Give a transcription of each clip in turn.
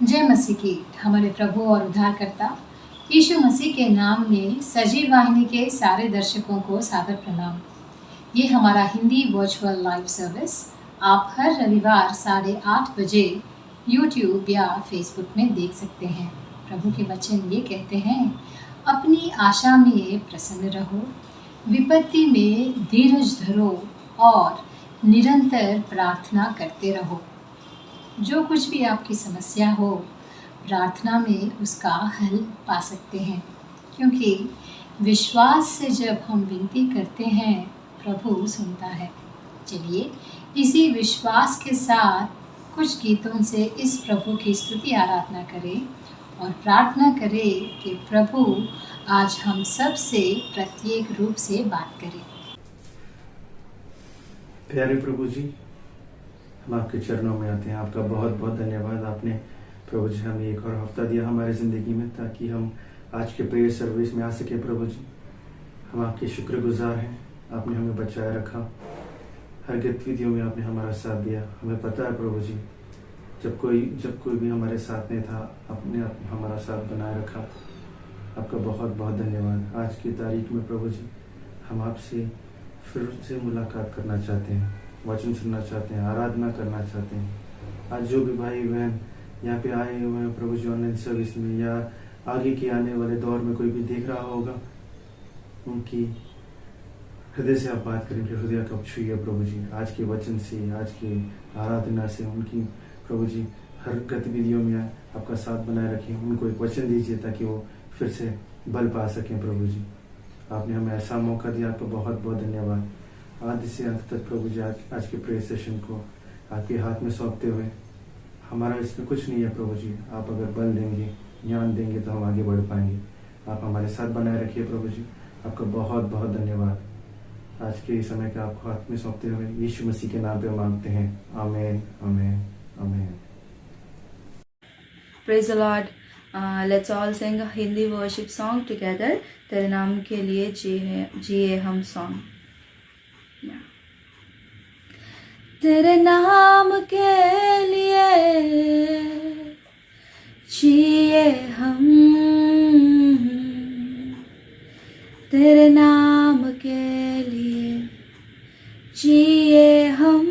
जय मसीह की। हमारे प्रभु और उद्धारकर्ता यीशु मसीह के नाम में सजीव वाहिनी के सारे दर्शकों को सादर प्रणाम। ये हमारा हिंदी वर्चुअल लाइव सर्विस आप हर रविवार 8:30 बजे यूट्यूब या फेसबुक में देख सकते हैं। प्रभु के वचन ये कहते हैं, अपनी आशा में प्रसन्न रहो, विपत्ति में धीरज धरो और निरंतर प्रार्थना करते रहो। जो कुछ भी आपकी समस्या हो, प्रार्थना में उसका हल पा सकते हैं, क्योंकि विश्वास से जब हम विनती करते हैं प्रभु सुनता है। चलिए इसी विश्वास के साथ कुछ गीतों से इस प्रभु की स्तुति आराधना करें और प्रार्थना करें कि प्रभु आज हम सब से प्रत्येक रूप से बात करें। प्यारे प्रभु जी, हम आपके चरणों में आते हैं। आपका बहुत बहुत धन्यवाद। आपने प्रभु जी हमें एक और हफ्ता दिया हमारे ज़िंदगी में, ताकि हम आज के प्रेयर सर्विस में आ सके। प्रभु जी, हम आपके शुक्रगुजार हैं। आपने हमें बचाए रखा, हर गतिविधियों में आपने हमारा साथ दिया। हमें पता है प्रभु जी, जब कोई भी हमारे साथ नहीं था, आपने हमारा साथ बनाए रखा। आपका बहुत बहुत धन्यवाद। आज की तारीख में प्रभु जी, हम आपसे फिर से मुलाकात करना चाहते हैं, वचन सुनना चाहते हैं, आराधना करना चाहते हैं। आज जो भी भाई बहन यहाँ पे आए हुए हैं प्रभु जी ऑनलाइन सर्विस में, या आगे के आने वाले दौर में कोई भी देख रहा होगा, उनकी हृदय से आप बात करें, हृदय को छुइए प्रभु जी। आज के वचन से, आज की आराधना से उनकी प्रभु जी हर गतिविधियों में आपका साथ बनाए रखें। उनको एक वचन दीजिए ताकि वो फिर से बल पा सकें। प्रभु जी, आपने हमें ऐसा मौका दिया, आपका बहुत बहुत धन्यवाद। आदि से अंत तक प्रभु जी आज के प्रेयर सेशन को आपके हाथ में सौंपते हुए, हमारा इसमें कुछ नहीं है प्रभु जी, आप अगर बल देंगे, ज्ञान देंगे तो हम आगे बढ़ पाएंगे। आप हमारे साथ बनाए रखिए प्रभु जी। आपका बहुत बहुत धन्यवाद। आज के समय का आपको हाथ में सौंपते हुए यीशु मसीह के नाम पे मांगते हैं, आमीन आमीन आमीन। Praise the Lord. Let's all sing a Hindi worship song together. तेरे नाम के लिए जिए हम song. Yeah. तेरे नाम के लिए जिए हम, तेरे नाम के लिए जिए हम,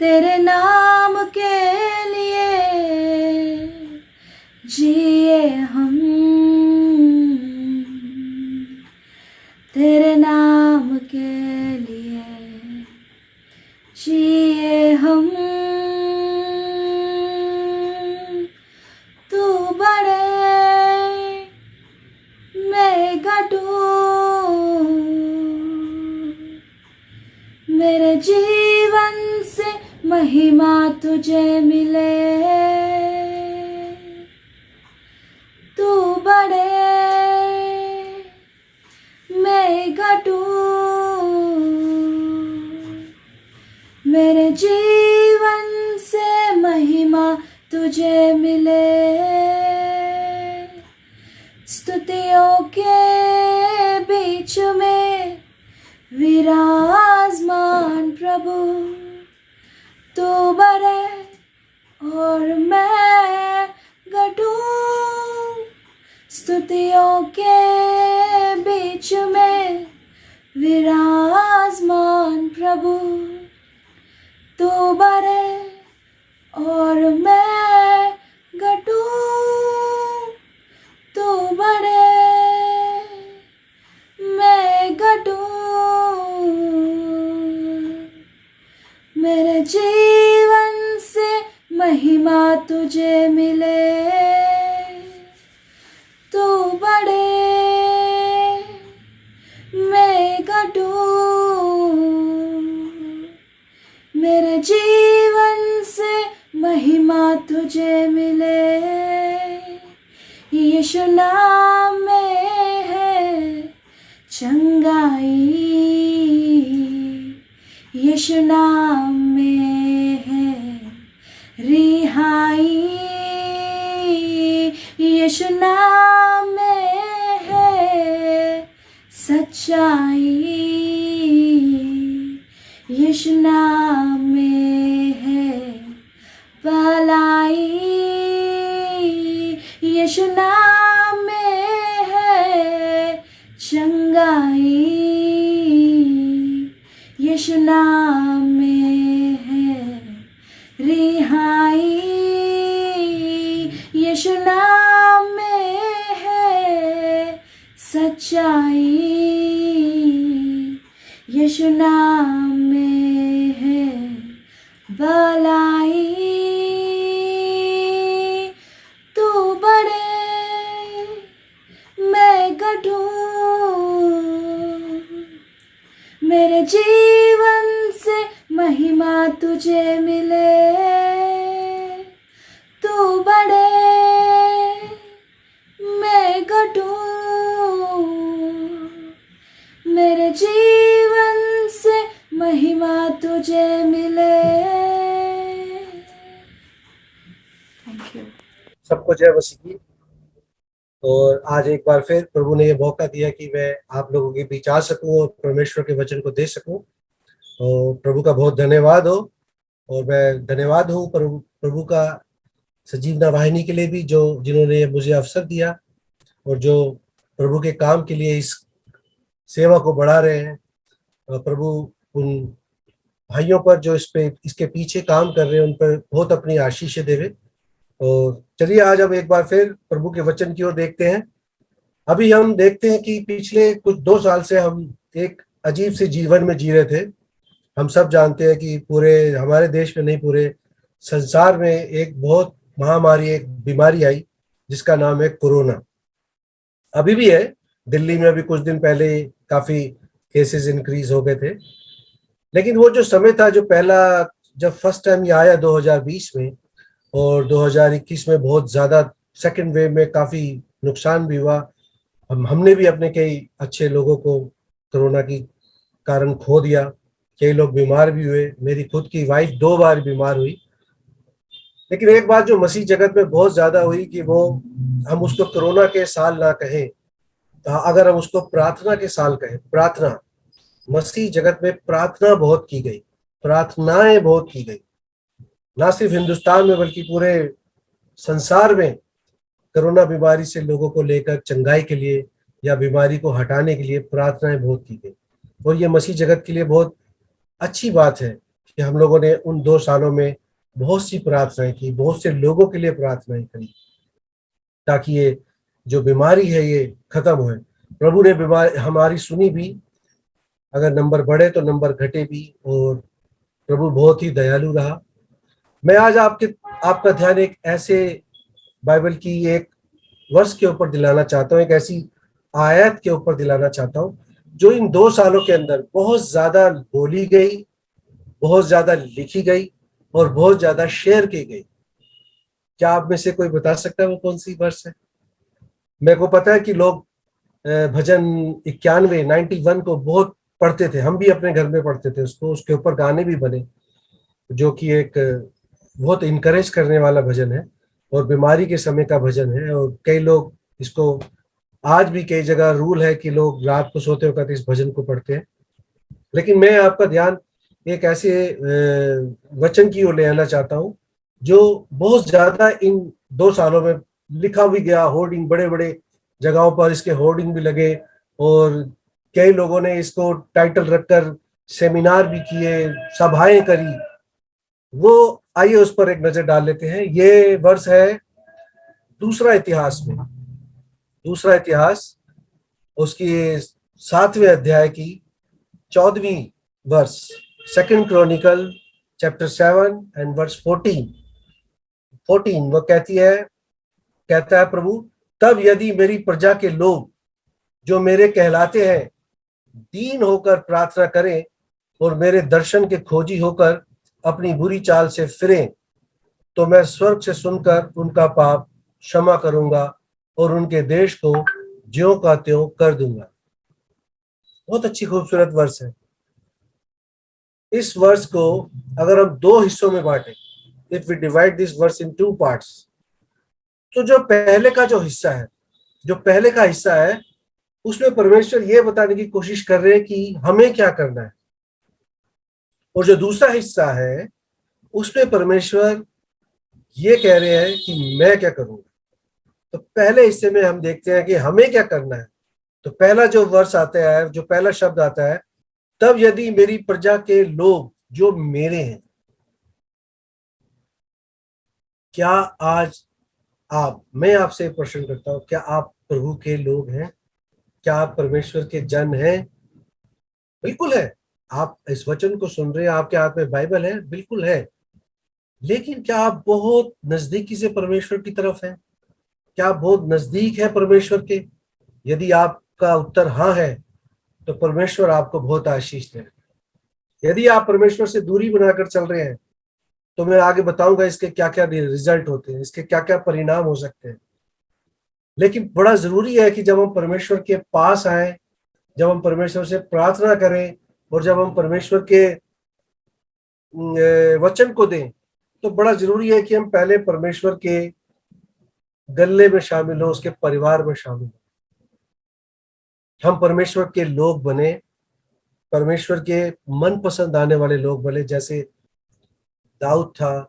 तेरे नाम के लिए जिए हम, तेरे नाम के लिए जिए हम। तू बड़े मैं घटूं, मेरे जीवन से महिमा तुझे मिले। तू बड़े मैं घटूं, मेरे जीवन से महिमा तुझे मिले। स्तुतियों के बीच में विराजमान प्रभु, तू बड़े और मैं घटूं। स्तुतियों के बीच में विराजमान प्रभु, तू बड़े और मैं घटूं। तू बड़े मैं घटूं, मेरे जीवन से महिमा तुझे मिले। तू बड़े मैं घटूं, मेरे जीवन से महिमा तुझे मिले। यीशु नाम में है चंगाई, यीशु नाम में है रिहाई, यीशु नाम में है सच्चाई, यीशु नाम में है भलाई यीशु नाम में है चंगाई, यीशु नाम में है रिहाई, यीशु नाम में है सच्चाई, यीशु नाम में है भलाई। तू बढ़े मैं घटूं, मेरे जीवन से महिमा तुझे मिले। तू बढ़े मैं घटूं, मेरे जीवन से महिमा तुझे मिले। Thank you. सबको जय मसीह की। और आज एक बार फिर प्रभु ने ये मौका दिया कि मैं आप लोगों के बीच आ सकूं और परमेश्वर के वचन को दे सकूं। तो प्रभु का बहुत धन्यवाद हो। और मैं धन्यवाद हूँ प्रभु का सजीवना वाहिनी के लिए भी, जो जिन्होंने मुझे अवसर दिया और जो प्रभु के काम के लिए इस सेवा को बढ़ा रहे हैं। और प्रभु उन भाइयों पर जो इसके पीछे काम कर रहे हैं उन पर बहुत अपनी आशीषें देवे। और चलिए आज हम एक बार फिर प्रभु के वचन की ओर देखते हैं। अभी हम देखते हैं कि पिछले कुछ 2 साल से हम एक अजीब से जीवन में जी रहे थे। हम सब जानते हैं कि पूरे हमारे देश में नहीं, पूरे संसार में एक बहुत महामारी, एक बीमारी आई जिसका नाम है कोरोना। अभी भी है, दिल्ली में अभी कुछ दिन पहले काफी केसेस इंक्रीज हो गए थे। लेकिन वो जो समय था, जो पहला जब फर्स्ट टाइम ये आया 2020 में और 2021 में बहुत ज्यादा सेकंड वेव में काफी नुकसान भी हुआ। हमने भी अपने कई अच्छे लोगों को कोरोना की कारण खो दिया, कई लोग बीमार भी हुए। मेरी खुद की वाइफ 2 बार बीमार हुई। लेकिन एक बात जो मसीह जगत में बहुत ज्यादा हुई कि वो, हम उसको कोरोना के साल ना कहें, तो अगर हम उसको प्रार्थना के साल कहें। प्रार्थना, मसीह जगत में प्रार्थना बहुत की गई, प्रार्थनाएं बहुत की गई। ना सिर्फ हिंदुस्तान में बल्कि पूरे संसार में कोरोना बीमारी से लोगों को लेकर चंगाई के लिए या बीमारी को हटाने के लिए प्रार्थनाएं बहुत की गई। और ये मसीह जगत के लिए बहुत अच्छी बात है कि हम लोगों ने उन 2 सालों में बहुत सी प्रार्थनाएं की, बहुत से लोगों के लिए प्रार्थनाएं करी, ताकि ये जो बीमारी है ये खत्म हो। प्रभु ने बीमारी हमारी सुनी भी, अगर नंबर बढ़े तो नंबर घटे भी, और प्रभु बहुत ही दयालु रहा। मैं आज आपका ध्यान एक ऐसे बाइबल की एक वर्ष के ऊपर दिलाना चाहता हूँ, एक ऐसी आयत के ऊपर दिलाना चाहता हूँ जो इन 2 सालों के अंदर बहुत ज्यादा बोली गई, बहुत ज्यादा लिखी गई और बहुत ज्यादा शेयर की गई। क्या आप में से कोई बता सकता है वो कौन सी वर्ष है? मेरे को पता है कि लोग भजन 91 को बहुत पढ़ते थे। हम भी अपने घर में पढ़ते थे उसको, उसके ऊपर गाने भी बने, जो कि एक बहुत इनकरेज करने वाला भजन है और बीमारी के समय का भजन है। और कई लोग इसको, आज भी कई जगह रूल है कि लोग रात को सोते वक्त इस भजन को पढ़ते हैं। लेकिन मैं आपका ध्यान एक ऐसे वचन की ओर ले आना चाहता हूँ जो बहुत ज्यादा इन 2 सालों में लिखा भी गया। होर्डिंग, बड़े बड़े जगहों पर इसके होर्डिंग भी लगे और कई लोगों ने इसको टाइटल रखकर सेमिनार भी किए, सभाएं करी। वो आइए उस पर एक नजर डाल लेते हैं। ये वर्ष है दूसरा इतिहास में, दूसरा इतिहास, उसकी 7वें अध्याय की 14वीं वर्ष, 2 क्रॉनिकल चैप्टर 7 एंड वर्स 14। वो कहता है प्रभु, तब यदि मेरी प्रजा के लोग जो मेरे कहलाते हैं दीन होकर प्रार्थना करें और मेरे दर्शन के खोजी होकर अपनी बुरी चाल से फिरें, तो मैं स्वर्ग से सुनकर उनका पाप क्षमा करूंगा और उनके देश को ज्यों का त्यों कर दूंगा। बहुत अच्छी खूबसूरत वर्ष है। इस वर्ष को अगर हम 2 हिस्सों में बांटें, if we divide this verse in 2 parts, तो जो पहले का हिस्सा है उसमें परमेश्वर ये बताने की कोशिश कर रहे हैं कि हमें क्या करना है। और जो दूसरा हिस्सा है उसमें परमेश्वर ये कह रहे हैं कि मैं क्या करूंगा। तो पहले हिस्से में हम देखते हैं कि हमें क्या करना है। तो पहला जो वर्स आता है, जो पहला शब्द आता है, तब यदि मेरी प्रजा के लोग जो मेरे हैं। क्या आज मैं आपसे प्रश्न करता हूं, क्या आप प्रभु के लोग हैं? क्या आप परमेश्वर के जन हैं? बिल्कुल है। आप इस वचन को सुन रहे हैं, आपके हाथ में बाइबल है, बिल्कुल है। लेकिन क्या आप बहुत नजदीकी से परमेश्वर की तरफ हैं? क्या आप बहुत नजदीक है परमेश्वर के? यदि आपका उत्तर हाँ है, तो परमेश्वर आपको बहुत आशीष दे। यदि आप परमेश्वर से दूरी बनाकर चल रहे हैं, तो मैं आगे बताऊंगा इसके क्या क्या रिजल्ट होते हैं, इसके क्या क्या परिणाम हो सकते हैं। लेकिन बड़ा जरूरी है कि जब हम परमेश्वर के पास आए, जब हम परमेश्वर से प्रार्थना करें, और जब हम परमेश्वर के वचन को दें, तो बड़ा जरूरी है कि हम पहले परमेश्वर के गले में शामिल हो, उसके परिवार में शामिल हो। हम परमेश्वर के लोग बने, परमेश्वर के मन पसंद आने वाले लोग बने। जैसे दाऊद था,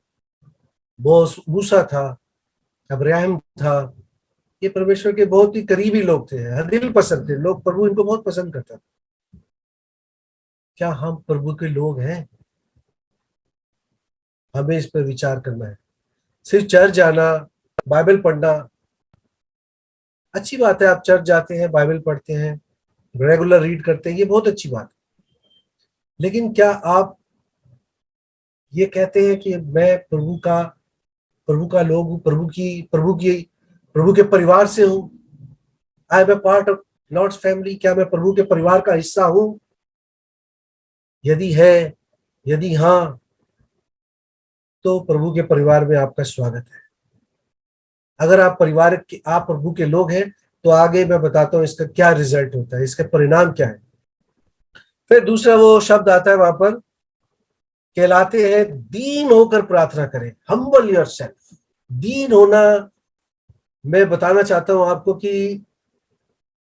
मूसा था, अब्राहम था। ये परमेश्वर के बहुत ही करीबी लोग थे, दिल पसंद थे लोग, प्रभु इनको बहुत पसंद करता था। क्या हम प्रभु के लोग हैं? हमें इस पर विचार करना है। सिर्फ चर्च जाना, बाइबल पढ़ना अच्छी बात है। आप चर्च जाते हैं, बाइबल पढ़ते हैं, रेगुलर रीड करते हैं, ये बहुत अच्छी बात है। लेकिन क्या आप ये कहते हैं कि मैं प्रभु का लोग हूं, प्रभु के परिवार से हूं? I am a part of lord's family. क्या मैं प्रभु के परिवार का हिस्सा हूं? यदि है, यदि हाँ, तो प्रभु के परिवार में आपका स्वागत है। अगर आप आप प्रभु के लोग हैं, तो आगे मैं बताता हूं इसका क्या रिजल्ट होता है, इसके परिणाम क्या है। फिर दूसरा वो शब्द आता है वहां पर, कहलाते हैं दीन होकर प्रार्थना करें, हम्बल योरसेल्फ। दीन होना, मैं बताना चाहता हूं आपको कि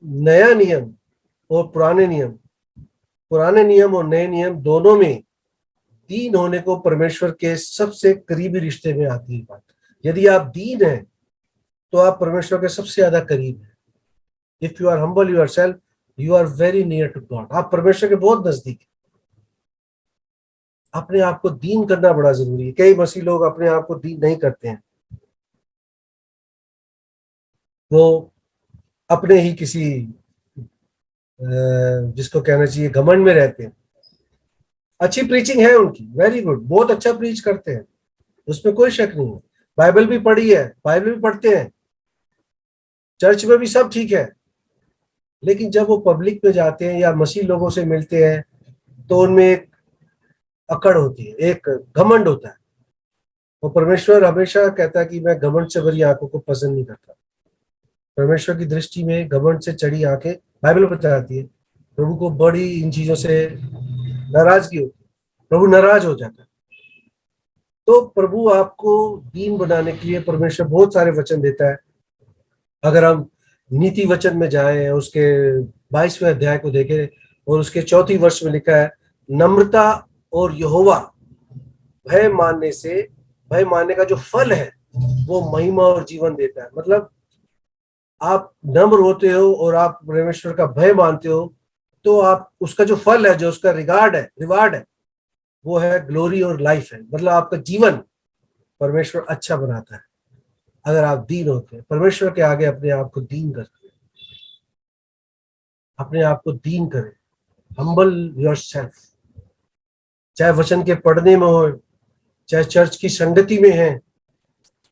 नया नियम और पुराने नियम और नए नियम दोनों में दीन होने को परमेश्वर के सबसे करीबी रिश्ते में आती है बात। यदि आप दीन हैं, तो आप परमेश्वर के सबसे ज्यादा करीब हैं। If you are humble yourself, you are very near to God. आप परमेश्वर के बहुत नजदीक हैं। अपने आप को दीन करना बड़ा जरूरी है। कई मसीह लोग अपने आप को दीन नहीं करते हैं, वो अपने ही किसी जिसको कहना चाहिए घमंड में रहते हैं। अच्छी प्रीचिंग है उनकी, वेरी गुड, बहुत अच्छा प्रीच करते हैं, उसमें कोई शक नहीं है। बाइबल भी पढ़ी है, बाइबल भी पढ़ते हैं, चर्च में भी सब ठीक है। लेकिन जब वो पब्लिक में जाते हैं या मसीह लोगों से मिलते हैं, तो उनमें एक अकड़ होती है, एक घमंड होता है। वो परमेश्वर हमेशा कहता है कि मैं घमंड से भरी आंखों को पसंद नहीं करता। परमेश्वर की दृष्टि में घमंड से चढ़ी आंखें, बाइबल बताती है, प्रभु को बड़ी इन चीजों से नाराजगी होती है, प्रभु नाराज हो जाता है। तो प्रभु आपको दीन बनाने के लिए परमेश्वर बहुत सारे वचन देता है। अगर हम नीति वचन में जाएं, उसके 22वें अध्याय को देखें, और उसके 4 वर्ष में लिखा है, नम्रता और यहोवा भय मानने का जो फल है, वो महिमा और जीवन देता है। मतलब आप नम्र होते हो और आप परमेश्वर का भय मानते हो, तो आप उसका जो फल है, जो उसका रिवार्ड है, वो है ग्लोरी और लाइफ है। मतलब आपका जीवन परमेश्वर अच्छा बनाता है अगर आप दीन होते हैं। परमेश्वर के आगे अपने आप को दीन करते हैं, अपने आप को दीन करें, हम्बल योरसेल्फ। चाहे वचन के पढ़ने में हो, चाहे चर्च की संगति में है,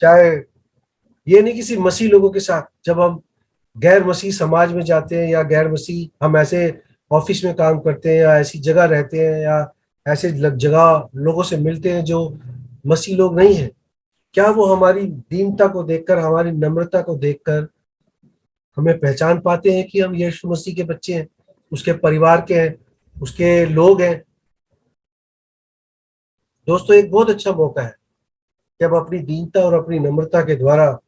चाहे ये नहीं किसी मसीह लोगों के साथ। जब हम गैर मसीह समाज में जाते हैं, या गैर मसीह हम ऐसे ऑफिस में काम करते हैं, या ऐसी जगह रहते हैं, या ऐसे जगह लोगों से मिलते हैं जो मसीह लोग नहीं है, क्या वो हमारी दीनता को देखकर, हमारी नम्रता को देखकर हमें पहचान पाते हैं कि हम यीशु मसीह के बच्चे हैं, उसके परिवार के हैं, उसके लोग हैं? दोस्तों, एक बहुत अच्छा मौका है कि हम अपनी दीनता और अपनी नम्रता के द्वारा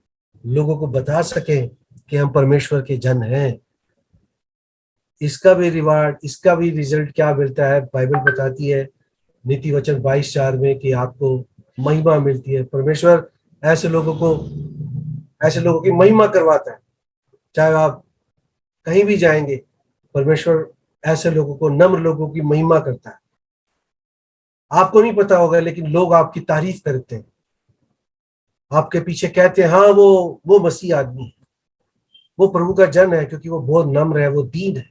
लोगों को बता सकें कि हम परमेश्वर के जन हैं। इसका भी रिवार्ड, इसका भी रिजल्ट क्या मिलता है, बाइबल बताती है नीति वचन 22:4 में कि आपको महिमा मिलती है। परमेश्वर ऐसे लोगों को, ऐसे लोगों की महिमा करवाता है। चाहे आप कहीं भी जाएंगे, परमेश्वर ऐसे लोगों को, नम्र लोगों की महिमा करता है। आपको नहीं पता होगा, लेकिन लोग आपकी तारीफ करते हैं, आपके पीछे कहते हैं हाँ वो मसीह आदमी है, वो प्रभु का जन है, क्योंकि वो बहुत नम्र है, वो दीन है,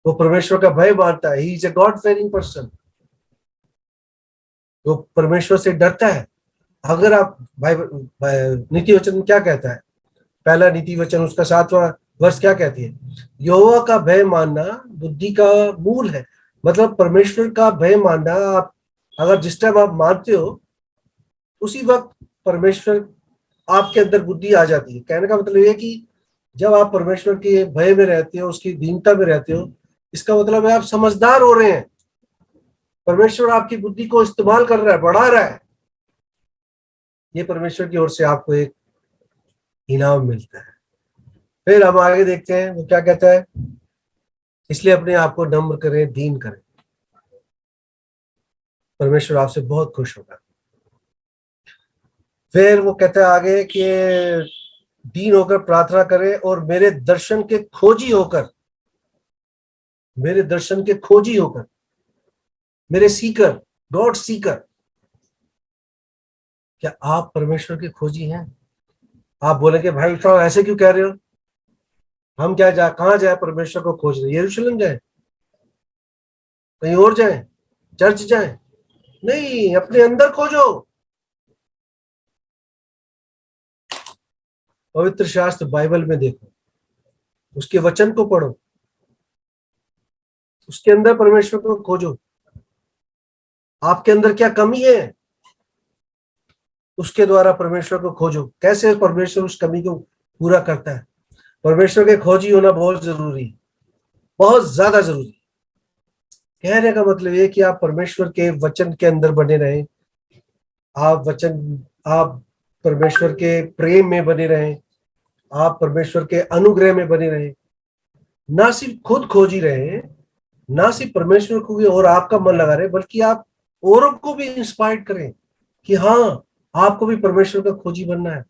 वो परमेश्वर का भय मानता है। He is a God fearing person, वो परमेश्वर से डरता है। अगर आप नीति वचन में क्या कहता है, पहला नीति वचन उसका 7वां वर्ष क्या कहती है, यहोवा का भय मानना बुद्धि का मूल है। मतलब परमेश्वर का भय मानना, आप अगर जिस टाइम आप मानते हो उसी वक्त परमेश्वर आपके अंदर बुद्धि आ जाती है। कहने का मतलब ये कि जब आप परमेश्वर के भय में रहते हो, उसकी दीनता में रहते हो, इसका मतलब है आप समझदार हो रहे हैं। परमेश्वर आपकी बुद्धि को इस्तेमाल कर रहा है, बढ़ा रहा है। ये परमेश्वर की ओर से आपको एक इनाम मिलता है। फिर हम आगे देखते हैं वो क्या कहता है, इसलिए अपने आप को नम्र करें, दीन करें, परमेश्वर आपसे बहुत खुश होगा। फिर वो कहता है आगे कि दीन होकर प्रार्थना करें और मेरे दर्शन के खोजी होकर, मेरे दर्शन के खोजी होकर, मेरे सीकर, गॉड सीकर। क्या आप परमेश्वर के खोजी हैं? आप बोलेंगे भाई साहब ऐसे क्यों कह रहे हो, हम क्या कहाँ जाए परमेश्वर को खोजने? यरूशलेम जाए, कहीं और जाए, चर्च जाए? नहीं, अपने अंदर खोजो। पवित्र शास्त्र बाइबल में देखो, उसके वचन को पढ़ो, उसके अंदर परमेश्वर को खोजो। आपके अंदर क्या कमी है, उसके द्वारा परमेश्वर को खोजो। कैसे परमेश्वर उस कमी को पूरा करता है? परमेश्वर के खोजी होना बहुत जरूरी है, बहुत ज्यादा जरूरी। कहने का मतलब ये कि आप परमेश्वर के वचन के अंदर बने रहें, आप परमेश्वर के प्रेम में बने रहें, आप परमेश्वर के अनुग्रह में बने रहें। ना सिर्फ खुद खोजी रहे, ना सिर्फ परमेश्वर को भी और आपका मन लगा रहे, बल्कि आप औरों को भी इंस्पायर करें कि हाँ, आपको भी परमेश्वर का खोजी बनना है,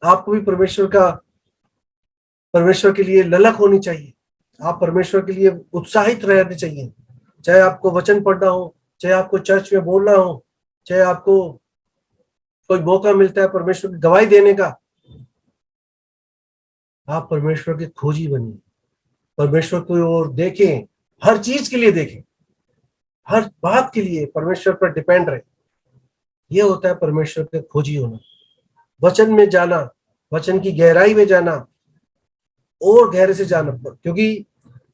आपको भी परमेश्वर के लिए ललक होनी चाहिए, आप परमेश्वर के लिए उत्साहित रहने चाहिए। चाहे आपको वचन पढ़ना हो, चाहे आपको चर्च में बोलना हो, चाहे आपको कोई मौका मिलता है परमेश्वर की गवाही देने का, आप परमेश्वर के खोजी बनिए, परमेश्वर को और देखें, हर चीज के लिए देखें, हर बात के लिए परमेश्वर पर डिपेंड रहे। ये होता है परमेश्वर के खोजी होना, वचन में जाना, वचन की गहराई में जाना और गहरे से जाना। क्योंकि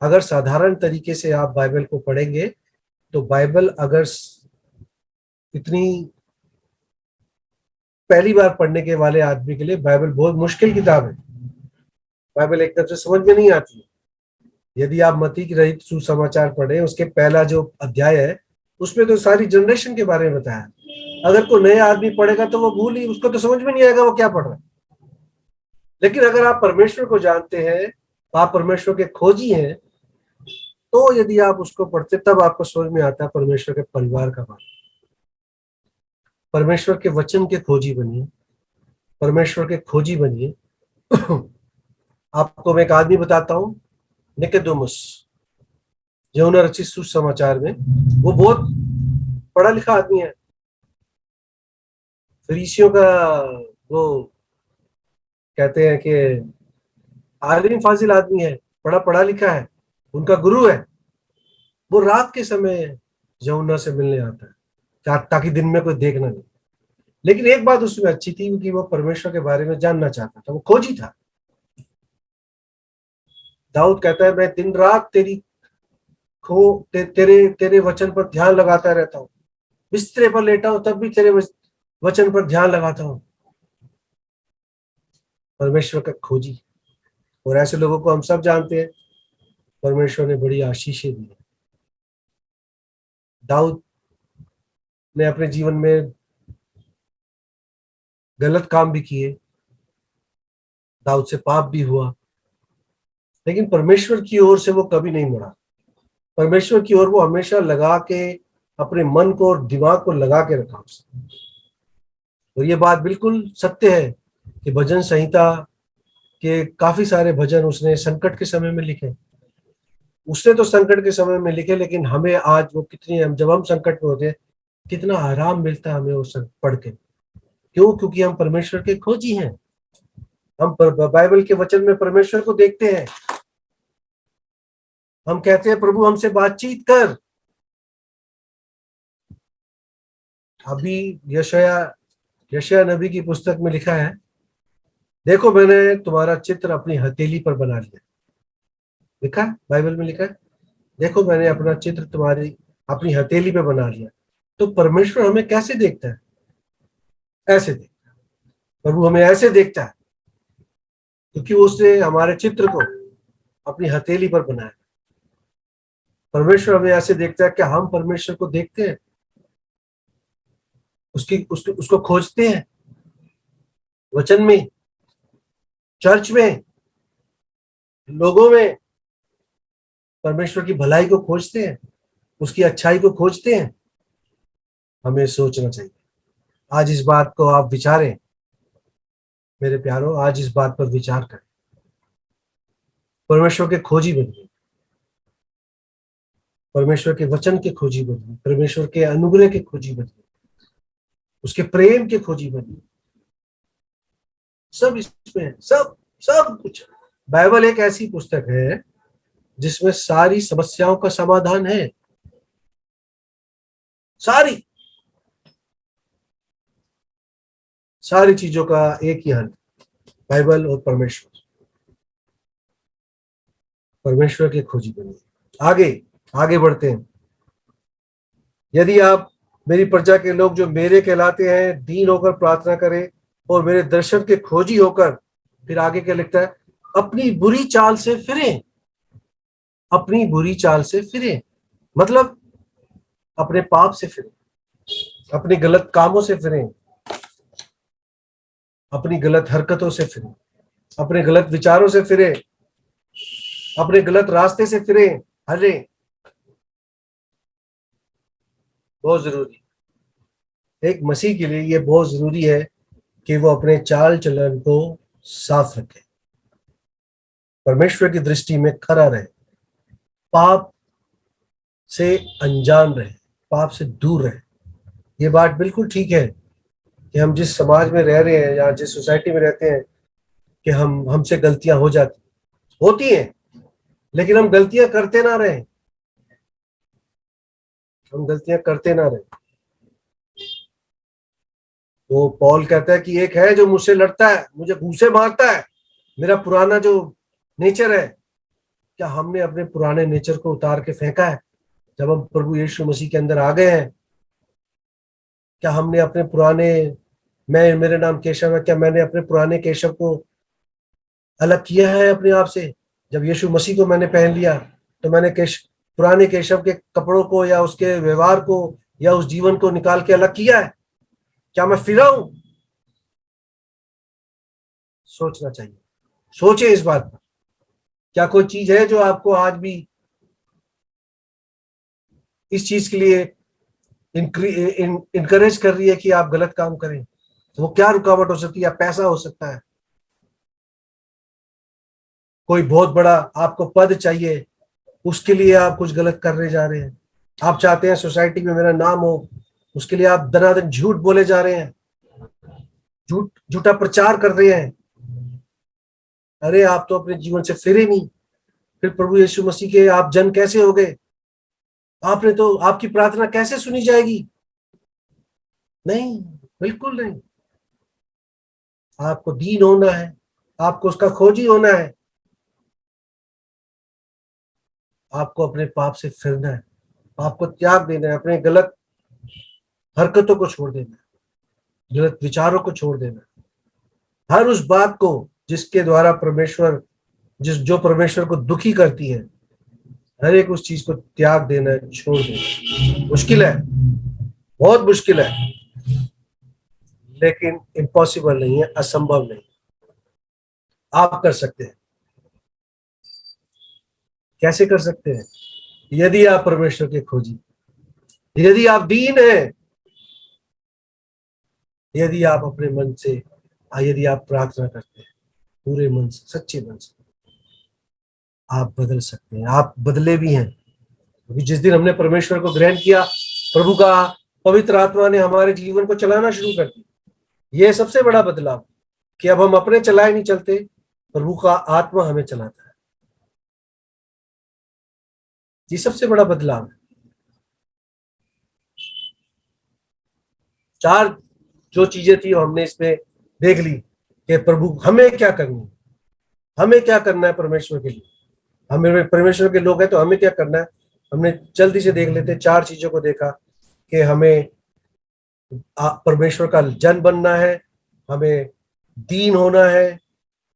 अगर साधारण तरीके से आप बाइबल को पढ़ेंगे तो बाइबल अगर इतनी पहली बार पढ़ने के वाले आदमी के लिए बाइबल बहुत मुश्किल किताब है। बाइबल एक तरफ से समझ में नहीं आती है। यदि आप मत्ती की रहित सुसमाचार पढ़े, उसके पहला जो अध्याय है उसमें तो सारी जनरेशन के बारे में बताया। अगर कोई नया आदमी पढ़ेगा तो वो भूल ही, उसको तो समझ में नहीं आएगा वो क्या पढ़ रहा है। लेकिन अगर आप परमेश्वर को जानते हैं, आप परमेश्वर के खोजी हैं, तो यदि आप उसको पढ़ते तब आपको समझ में आता है परमेश्वर के परिवार का बात। परमेश्वर के वचन के खोजी बनिए, परमेश्वर के खोजी बनिए। आपको मैं एक आदमी बताता हूं, निकोदेमुस, यूहन्ना रचित सुसमाचार में, वो बहुत पढ़ा लिखा आदमी है, फरीसियों का वो कहते हैं कि आलिम फाजिल आदमी है, पढ़ा लिखा है, उनका गुरु है। वो रात के समय यूहन्ना से मिलने आता है ताकि दिन में कोई देख ना ले। लेकिन एक बात उसमें अच्छी थी कि वो परमेश्वर के बारे में जानना चाहता था, वो खोजी था। दाऊद कहता है मैं दिन रात तेरे वचन पर ध्यान लगाता रहता हूँ, बिस्तरे पर लेटा हूं तब भी तेरे वचन पर ध्यान लगाता हूँ। परमेश्वर का खोजी। और ऐसे लोगों को हम सब जानते हैं, परमेश्वर ने बड़ी आशीषें दी। दाऊद ने अपने जीवन में गलत काम भी किए, दाऊद से पाप भी हुआ, लेकिन परमेश्वर की ओर से वो कभी नहीं मुड़ा। परमेश्वर की ओर वो हमेशा लगा के, अपने मन को और दिमाग को लगा के रखा उसने। और ये बात बिल्कुल सत्य है कि भजन संहिता के काफी सारे भजन उसने संकट के समय में लिखे। उसने तो संकट के समय में लिखे, लेकिन हमें आज वो कितनी, जब हम संकट में होते हैं कितना आराम मिलता है हमें वो सब पढ़ के। क्यों? क्योंकि हम परमेश्वर के खोजी हैं। हम बाइबल के वचन में परमेश्वर को देखते हैं। हम कहते हैं प्रभु हमसे बातचीत कर। अभी यशायाह नबी की पुस्तक में लिखा है, देखो मैंने तुम्हारा चित्र अपनी हथेली पर बना लिया। लिखा है, बाइबल में लिखा है, देखो मैंने अपना चित्र तुम्हारी अपनी हथेली पे बना लिया। तो परमेश्वर हमें कैसे देखता है? ऐसे देखता है। प्रभु हमें ऐसे देखता है क्योंकि उसने हमारे चित्र को अपनी हथेली पर बनाया। परमेश्वर हमें ऐसे देखता है। क्या हम परमेश्वर को देखते हैं? उसको खोजते हैं वचन में, चर्च में, लोगों में? परमेश्वर की भलाई को खोजते हैं, उसकी अच्छाई को खोजते हैं? हमें सोचना चाहिए। आज इस बात को आप विचारें मेरे प्यारों, आज इस बात पर विचार करें। परमेश्वर के खोजी बनिए, परमेश्वर के वचन के खोजी बनिए, परमेश्वर के अनुग्रह के खोजी बनिए, उसके प्रेम के खोजी बनिए। सब इसमें है, सब सब कुछ। बाइबल एक ऐसी पुस्तक है जिसमें सारी समस्याओं का समाधान है। सारी चीजों का एक ही हल, बाइबल और परमेश्वर। परमेश्वर के खोजी बनिए। आगे आगे बढ़ते हैं। यदि आप मेरी प्रजा के लोग जो मेरे कहलाते हैं दीन होकर प्रार्थना करें और मेरे दर्शन के खोजी होकर, फिर आगे क्या लिखता है, अपनी बुरी चाल से फिरें। अपनी बुरी चाल से फिरें मतलब अपने पाप से फिरें, अपने गलत कामों से फिरें, अपनी गलत हरकतों से फिरें, अपने गलत विचारों से फिरें, अपने गलत रास्ते से फिरें। हरे बहुत जरूरी, एक मसीह के लिए ये बहुत जरूरी है कि वो अपने चाल चलन को साफ रखे, परमेश्वर की दृष्टि में खरा रहे, पाप से अनजान रहे, पाप से दूर रहे। ये बात बिल्कुल ठीक है कि हम जिस समाज में रह रहे हैं या जिस सोसाइटी में रहते हैं कि हमसे गलतियां होती हैं, लेकिन हम गलतियां करते ना रहे, हम गलतियां करते ना रहे। तो पॉल कहता है कि एक है जो मुझसे लड़ता है, मुझे घूंसे मारता है, मेरा पुराना जो नेचर है। क्या हमने अपने पुराने नेचर को उतार के फेंका है? जब हम प्रभु यीशु मसीह के अंदर आ गए हैं, क्या हमने अपने पुराने, मेरे नाम केशव है, क्या मैंने अपने पुराने केशव को अलग किया है अपने आप से? जब यीशु मसीह को मैंने पहन लिया तो मैंने पुराने केशव के कपड़ों को या उसके व्यवहार को या उस जीवन को निकाल के अलग किया है? क्या मैं फिरा हूं? सोचना चाहिए, सोचे इस बात पर। क्या कोई चीज है जो आपको आज भी इस चीज के लिए इनकरेज कर रही है कि आप गलत काम करें? तो वो क्या रुकावट हो सकती है? पैसा हो सकता है, कोई बहुत बड़ा आपको पद चाहिए, उसके लिए आप कुछ गलत करने जा रहे हैं। आप चाहते हैं सोसाइटी में मेरा नाम हो, उसके लिए आप दनादन झूठ बोले जा रहे हैं, झूठा प्रचार कर रहे हैं। अरे आप तो अपने जीवन से फिरे नहीं, फिर प्रभु यीशु मसीह के आप जन कैसे हो गए? आपने तो, आपकी प्रार्थना कैसे सुनी जाएगी? नहीं, बिल्कुल नहीं। आपको दीन होना है, आपको उसका खोजी होना है, आपको अपने पाप से फिरना है, आपको त्याग देना है, अपने गलत हरकतों को छोड़ देना है, गलत विचारों को छोड़ देना है, हर उस बात को जिसके द्वारा जो परमेश्वर को दुखी करती है, हर एक उस चीज को त्याग देना है, छोड़ देना। मुश्किल है, बहुत मुश्किल है, लेकिन इम्पॉसिबल नहीं है, असंभव नहीं। आप कर सकते हैं। कैसे कर सकते हैं? यदि आप परमेश्वर के खोजी, यदि आप दीन हैं, यदि आप अपने मन से, यदि आप प्रार्थना करते हैं पूरे मन से, सच्चे मन से, आप बदल सकते हैं। आप बदले भी हैं, क्योंकि जिस दिन हमने परमेश्वर को ग्रहण किया, प्रभु का पवित्र आत्मा ने हमारे जीवन को चलाना शुरू कर दिया। ये सबसे बड़ा बदलाव, कि अब हम अपने चलाए नहीं चलते, प्रभु का आत्मा हमें चलाता है। ये सबसे बड़ा बदलाव है। 4 जो चीजें थी हमने इसमें देख ली कि प्रभु हमें क्या करनी है, हमें क्या करना है परमेश्वर के लिए। हमें परमेश्वर के लोग हैं तो हमें क्या करना है। हमने जल्दी से देख लेते, 4 चीजों को देखा कि हमें परमेश्वर का जन बनना है, हमें दीन होना है,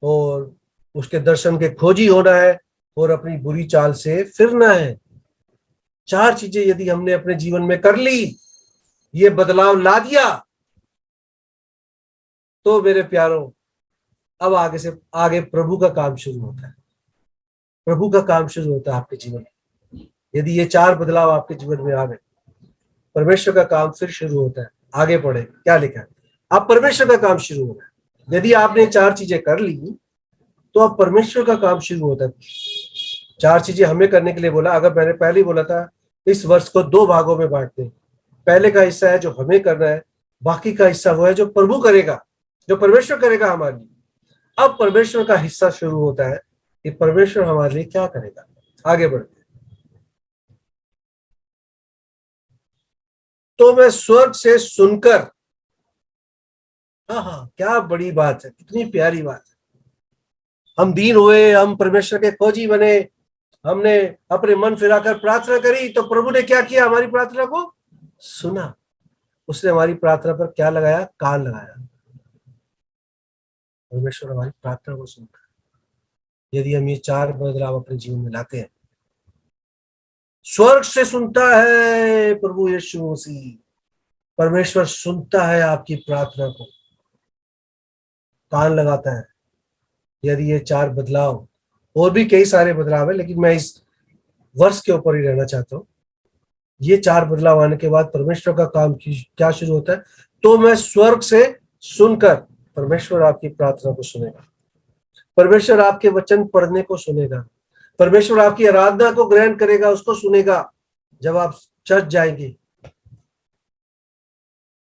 और उसके दर्शन के खोजी होना है, और अपनी बुरी चाल से फिरना है। 4 चीजें यदि हमने अपने जीवन में कर ली, ये बदलाव ला दिया, तो मेरे प्यारों अब आगे से आगे प्रभु का काम शुरू होता है। प्रभु का काम शुरू होता है आपके जीवन में। यदि ये 4 बदलाव आपके जीवन में आ गए, परमेश्वर का काम फिर शुरू होता है। आगे पढ़े क्या लिखा है, अब परमेश्वर का काम शुरू होगा। यदि आपने 4 चीजें कर ली, तो अब परमेश्वर का काम शुरू होता है। 4 चीजें हमें करने के लिए बोला। अगर मैंने पहले ही बोला था इस वर्ष को 2 भागों में बांटते हैं। पहले का हिस्सा है जो हमें करना है, बाकी का हिस्सा वो है जो प्रभु करेगा, जो परमेश्वर करेगा हमारे लिए। अब परमेश्वर का हिस्सा शुरू होता है कि परमेश्वर हमारे लिए क्या करेगा। आगे बढ़ते, तो मैं स्वर्ग से सुनकर, हाँ, क्या बड़ी बात है, कितनी प्यारी बात है। हम दीन हुए, हम परमेश्वर के खोजी बने, हमने अपने मन फिराकर प्रार्थना करी, तो प्रभु ने क्या किया, हमारी प्रार्थना को सुना। उसने हमारी प्रार्थना पर क्या लगाया, कान लगाया। परमेश्वर हमारी प्रार्थना को सुनता है यदि हम ये 4 बदलाव अपने जीवन में लाते हैं। स्वर्ग से सुनता है प्रभु यीशु मसीह। परमेश्वर सुनता है आपकी प्रार्थना को, कान लगाता है। यदि ये 4 बदलाव, और भी कई सारे बदलाव है, लेकिन मैं इस वर्ष के ऊपर ही रहना चाहता हूँ। ये 4 बदलाव आने के बाद परमेश्वर का काम क्या शुरू होता है, तो मैं स्वर्ग से सुनकर, परमेश्वर आपकी प्रार्थना को सुनेगा, परमेश्वर आपके वचन पढ़ने को सुनेगा, परमेश्वर आपकी आराधना को ग्रहण करेगा, उसको सुनेगा जब आप चर्च जाएंगे।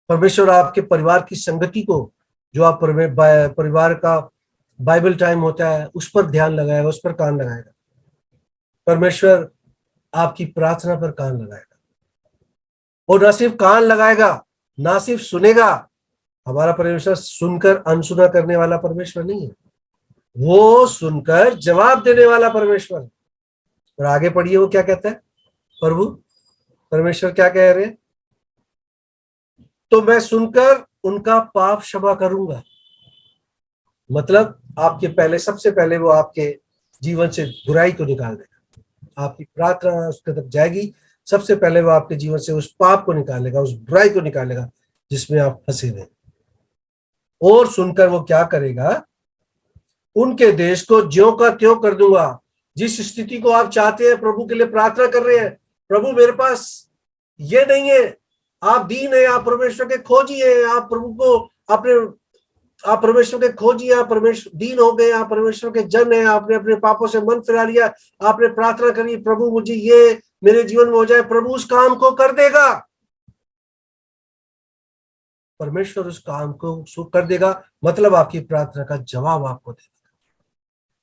परमेश्वर आपके परिवार की संगति को, जो आप परिवार का बाइबल टाइम होता है, उस पर ध्यान लगाएगा, उस पर कान लगाएगा। परमेश्वर आपकी प्रार्थना पर कान लगाएगा, और न सिर्फ कान लगाएगा, ना सिर्फ सुनेगा। हमारा परमेश्वर सुनकर अनसुना करने वाला परमेश्वर नहीं है, वो सुनकर जवाब देने वाला परमेश्वर। और आगे पढ़िए वो क्या कहता है, प्रभु परमेश्वर क्या कह रहे हैं, तो मैं सुनकर उनका पाप क्षमा करूंगा। मतलब आपके पहले, सबसे पहले वो आपके जीवन से बुराई को निकाल देगा। आपकी प्रार्थना उसके तक जाएगी, सबसे पहले वो आपके जीवन से उस पाप को निकालेगा, उस बुराई को निकालेगा जिसमें आप फंसे हुए। और सुनकर वो क्या करेगा, उनके देश को ज्यों का त्यों कर दूंगा। जिस स्थिति को आप चाहते हैं, प्रभु के लिए प्रार्थना कर रहे हैं, प्रभु मेरे पास ये नहीं है, आप दीन है, आप परमेश्वर के खोजी है, आप प्रभु को अपने, आप परमेश्वर के खोजी, आप परमेश्वर दीन हो गए, आप परमेश्वर के जन है, आपने अपने पापों से मन फिरा लिया, आपने प्रार्थना करी, प्रभु मुझे ये मेरे जीवन में हो जाए, प्रभु उस काम को कर देगा। परमेश्वर उस काम को कर देगा, मतलब आपकी प्रार्थना का जवाब आपको देगा।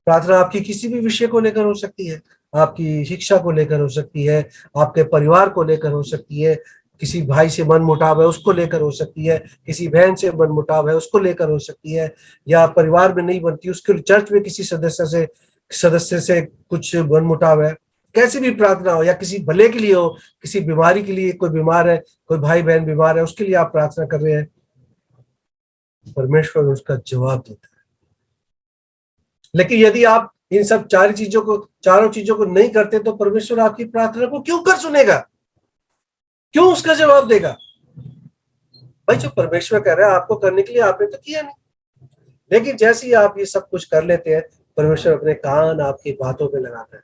प्रार्थना आपकी किसी भी विषय को लेकर हो सकती है, आपकी शिक्षा को लेकर हो सकती है, आपके परिवार को लेकर हो सकती है, किसी भाई से मन मुटाव है उसको लेकर हो सकती है, किसी बहन से मन मुटाव है उसको लेकर हो सकती है, या परिवार में नहीं बनती, उसके चर्च में किसी सदस्य से कुछ मन मुटाव है। कैसी भी प्रार्थना हो, या किसी भले के लिए हो, किसी बीमारी के लिए, कोई बीमार है, कोई भाई बहन बीमार है, उसके लिए आप प्रार्थना कर रहे हैं, परमेश्वर उसका जवाब देता है। लेकिन यदि आप इन सब चारों चीजों को नहीं करते, तो परमेश्वर आपकी प्रार्थना को क्यों कर सुनेगा, क्यों उसका जवाब देगा। भाई जो परमेश्वर कह रहा है आपको करने के लिए, आपने तो किया नहीं। लेकिन जैसे ही आप ये सब कुछ कर लेते हैं, परमेश्वर अपने कान आपकी बातों में लगाता है,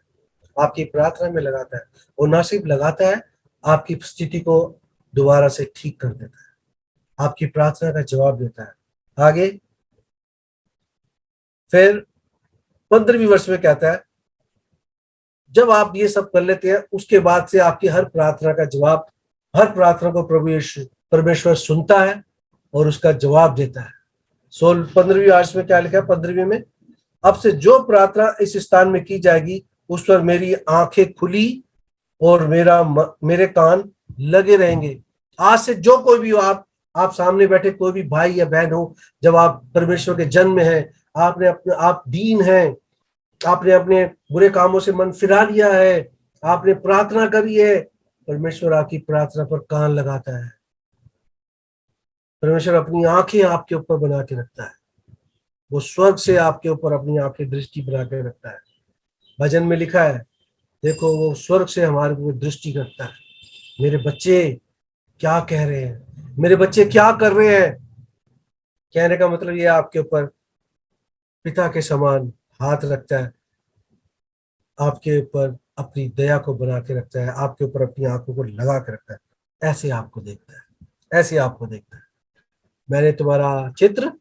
आपकी प्रार्थना में लगाता है, और ना सिर्फ लगाता है, आपकी स्थिति को दोबारा से ठीक कर देता है। आपकी प्रार्थना का जवाब देता है। आगे फिर 15वीं वर्ष में कहता है, जब आप ये सब कर लेते हैं उसके बाद से आपकी हर प्रार्थना का जवाब, हर प्रार्थना को परमेश्वर सुनता है और उसका जवाब देता है। 15वीं आयत में क्या लिखा है? 15वीं में, अब से जो प्रार्थना इस स्थान में की जाएगी उस पर मेरी आंखें खुली और मेरे कान लगे रहेंगे। आज से जो कोई भी हो, आप सामने बैठे कोई भी भाई या बहन हो, जब आप परमेश्वर के जन्म में हैं, आप दीन हैं, आपने अपने बुरे कामों से मन फिरा लिया है, आपने प्रार्थना करी है, परमेश्वर आपकी प्रार्थना पर कान लगाता है। परमेश्वर अपनी आंखें आपके ऊपर बना के रखता है। वो स्वर्ग से आपके ऊपर अपनी आंखें दृष्टि बना के रखता है। भजन में लिखा है, देखो वो स्वर्ग से हमारे ऊपर दृष्टि करता है। मेरे बच्चे क्या कह रहे हैं, मेरे बच्चे क्या कर रहे हैं। कहने का मतलब ये आपके ऊपर पिता के समान हाथ रखता है, आपके ऊपर अपनी दया को बना के रखता है, आपके ऊपर अपनी आंखों को लगा के रखता है। ऐसे आपको देखता है, ऐसे आपको देखता है। मैंने तुम्हारा चित्र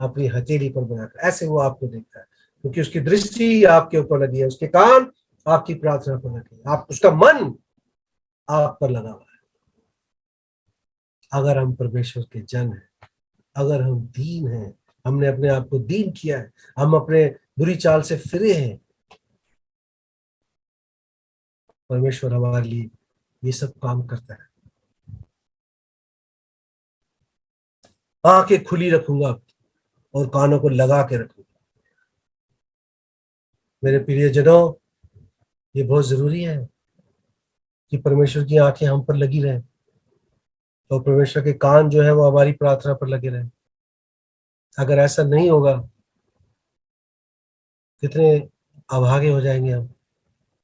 अपनी हथेली पर बनाकर, ऐसे वो आपको देखता है, क्योंकि उसकी दृष्टि आपके ऊपर लगी है, उसके कान आपकी प्रार्थना पर लगे हैं, आप उसका मन आप पर लगा हुआ है। अगर हम परमेश्वर के जन हैं, अगर हम दीन हैं, हमने अपने आप को दीन किया है, हम अपने बुरी चाल से फिरे हैं, परमेश्वर हमारे लिए ये सब काम करता है। आंखें खुली रखूंगा और कानों को लगा के रखूंगा। मेरे प्रिय जनों, ये बहुत जरूरी है कि परमेश्वर की आंखें हम पर लगी रहें और परमेश्वर के कान जो है वो हमारी प्रार्थना पर लगे रहें। अगर ऐसा नहीं होगा, कितने अभागे हो जाएंगे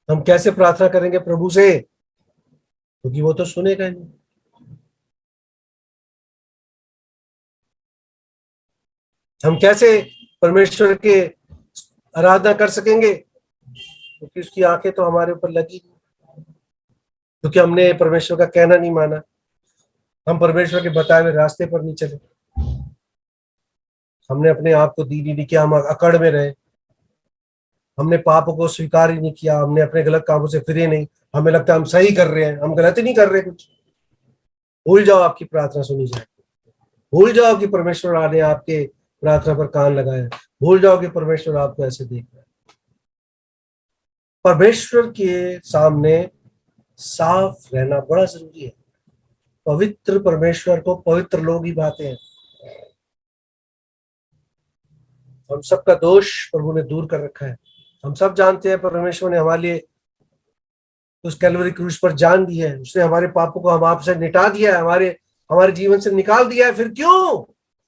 हम कैसे प्रार्थना करेंगे प्रभु से, क्योंकि वो तो सुनेगा नहीं। हम कैसे परमेश्वर के आराधना कर सकेंगे, क्योंकि उसकी आंखें तो हमारे ऊपर लगी, क्योंकि हमने परमेश्वर का कहना नहीं माना, हम परमेश्वर के बताए हुए रास्ते पर नहीं चले, हमने अपने आप को दीन ही नहीं किया, हम अकड़ में रहे, हमने पापों को स्वीकार ही नहीं किया, हमने अपने गलत कामों से फिरे नहीं, हमें लगता है हम सही कर रहे हैं, हम गलत ही नहीं कर रहे कुछ। भूल जाओ आपकी प्रार्थना सुनी जाए, भूल जाओ कि परमेश्वर ने आपके प्रार्थना पर कान लगाया, भूल जाओ कि परमेश्वर आपको ऐसे देख रहा है। परमेश्वर के सामने साफ रहना बड़ा जरूरी है। पवित्र परमेश्वर को पवित्र लोग ही भाते हैं। हम सबका दोष प्रभु ने दूर कर रखा है। हम सब जानते हैं परमेश्वर ने हमारे लिए उस कैलवरी क्रूस पर जान दी है, उसने हमारे पापों को हम आपसे निटा दिया है, हमारे जीवन से निकाल दिया है। फिर क्यों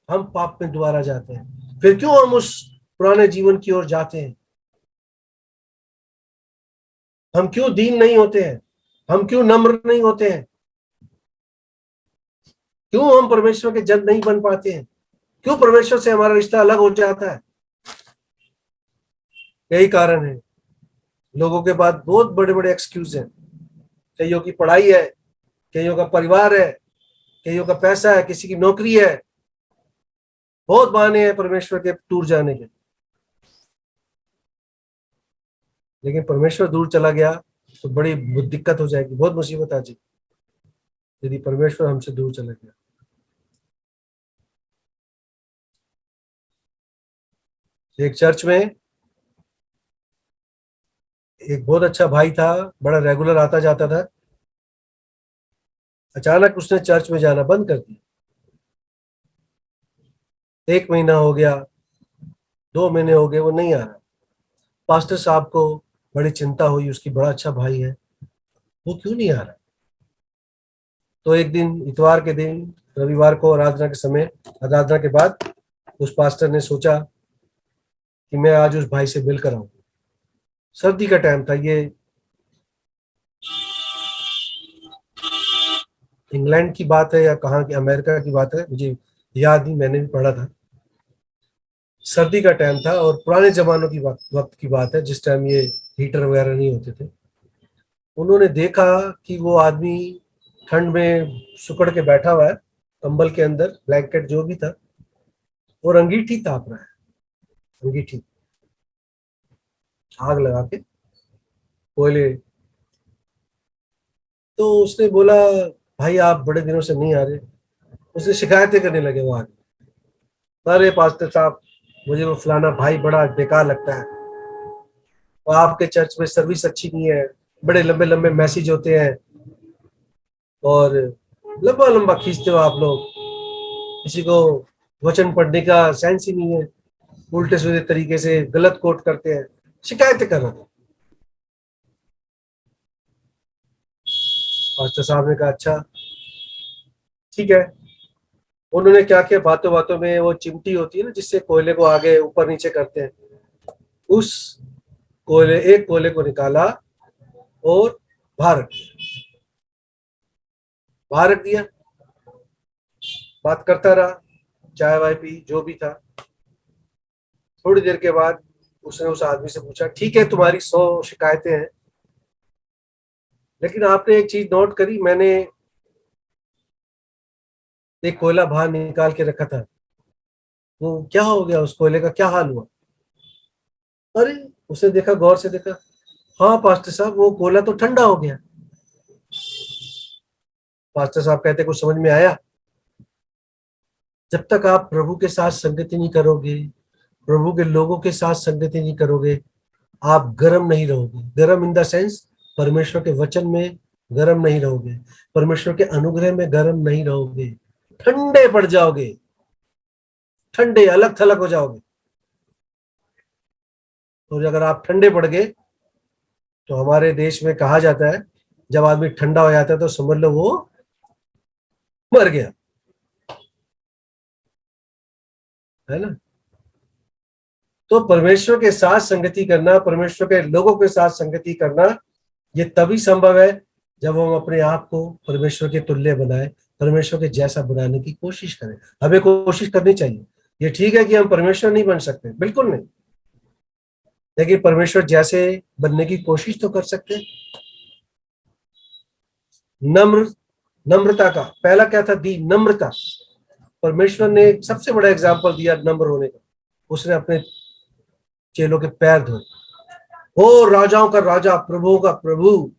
हम पाप में दोबारा जाते हैं? फिर क्यों हम उस पुराने जीवन की ओर जाते हैं? हम क्यों दीन नहीं होते हैं? हम क्यों नम्र नहीं होते हैं? क्यों हम परमेश्वर के जन नहीं बन पाते हैं? क्यों परमेश्वर से हमारा रिश्ता अलग हो जाता है? यही कारण है। लोगों के पास बहुत बड़े बड़े एक्सक्यूज हैं। कईयों की पढ़ाई है, कईयों का परिवार है, कईयों का पैसा है, किसी की नौकरी है, बहुत बहाने हैं परमेश्वर के दूर जाने के। लेकिन परमेश्वर दूर चला गया तो बड़ी दिक्कत हो जाएगी, बहुत मुसीबत आ जाएगी यदि परमेश्वर हमसे दूर चला गया। एक चर्च में एक बहुत अच्छा भाई था, बड़ा रेगुलर आता जाता था। अचानक उसने चर्च में जाना बंद कर दिया। 1 महीना हो गया, 2 महीने हो गए, वो नहीं आ रहा। पास्टर साहब को बड़ी चिंता हुई, उसकी बड़ा अच्छा भाई है, वो क्यों नहीं आ रहा। तो एक दिन इतवार के दिन, रविवार को आराधना के समय, आराधना के बाद उस पास्टर ने सोचा कि मैं आज उस भाई से मिलकर आऊं। सर्दी का टाइम था, ये इंग्लैंड की बात है या कहाँ की, अमेरिका की बात है, मुझे याद नहीं, मैंने भी पढ़ा था। सर्दी का टाइम था और पुराने जमानों की वक्त की बात है, जिस टाइम ये हीटर वगैरह नहीं होते थे। उन्होंने देखा कि वो आदमी ठंड में सुकड़ के बैठा हुआ है कंबल के अंदर ब्लैंकेट जो भी था, और अंगीठी ताप रहा है, अंगीठी आग लगा के कोयले। तो उसने बोला, भाई आप बड़े दिनों से नहीं आ रहे। उसने शिकायतें करने लगे वहां। अरे पास्टर साहब, मुझे वो फलाना भाई बड़ा बेकार लगता है, और आपके चर्च में सर्विस अच्छी नहीं है, बड़े लंबे लंबे मैसेज होते हैं और लंबा लंबा खींचते हो आप लोग, किसी को वचन पढ़ने का सेंस ही नहीं है, उल्टे सीधे तरीके से गलत कोट करते हैं। शिकायतें कर रहा था। पास्टर साहब ने कहा अच्छा ठीक है। उन्होंने क्या किया, बातों बातों में वो चिमटी होती है ना जिससे कोयले को आगे ऊपर नीचे करते हैं, उस एक कोयले को निकाला और बाहर रख दिया। बाहर रख दिया, बात करता रहा, चाय वाय पी, जो भी था। थोड़ी देर के बाद उसने उस आदमी से पूछा, ठीक है तुम्हारी 100 शिकायतें हैं, लेकिन आपने एक चीज नोट करी, मैंने एक कोयला बाहर निकाल के रखा था, वो क्या हो गया, उस कोयले का क्या हाल हुआ? अरे उसने देखा, गौर से देखा, हाँ पास्टर साहब वो कोयला तो ठंडा हो गया। पास्टर साहब कहते कुछ समझ में आया? जब तक आप प्रभु के साथ संगति नहीं करोगे, प्रभु के लोगों के साथ संगति नहीं करोगे, आप गर्म नहीं रहोगे। गर्म इन द सेंस, परमेश्वर के वचन में गर्म नहीं रहोगे, परमेश्वर के अनुग्रह में गर्म नहीं रहोगे, ठंडे पड़ जाओगे, ठंडे अलग थलग हो जाओगे। और अगर आप ठंडे पड़ गए तो हमारे देश में कहा जाता है, जब आदमी ठंडा हो जाता है तो समझ लो वो मर गया, है ना। तो परमेश्वर के साथ संगति करना, परमेश्वर के लोगों के साथ संगति करना, ये तभी संभव है जब हम अपने आप को परमेश्वर के तुल्य बनाए, परमेश्वर के जैसा बनाने की कोशिश करें। हमें कोशिश करनी चाहिए। ये ठीक है कि हम परमेश्वर नहीं बन सकते, बिल्कुल नहीं, लेकिन परमेश्वर जैसे बनने की कोशिश तो कर सकते हैं। नम्रता का पहला क्या था? दी नम्रता। परमेश्वर ने सबसे बड़ा एग्जाम्पल दिया नम्र होने का। उसने अपने चेलों के पैर धोए। वो राजाओं का राजा, प्रभुओं का प्रभु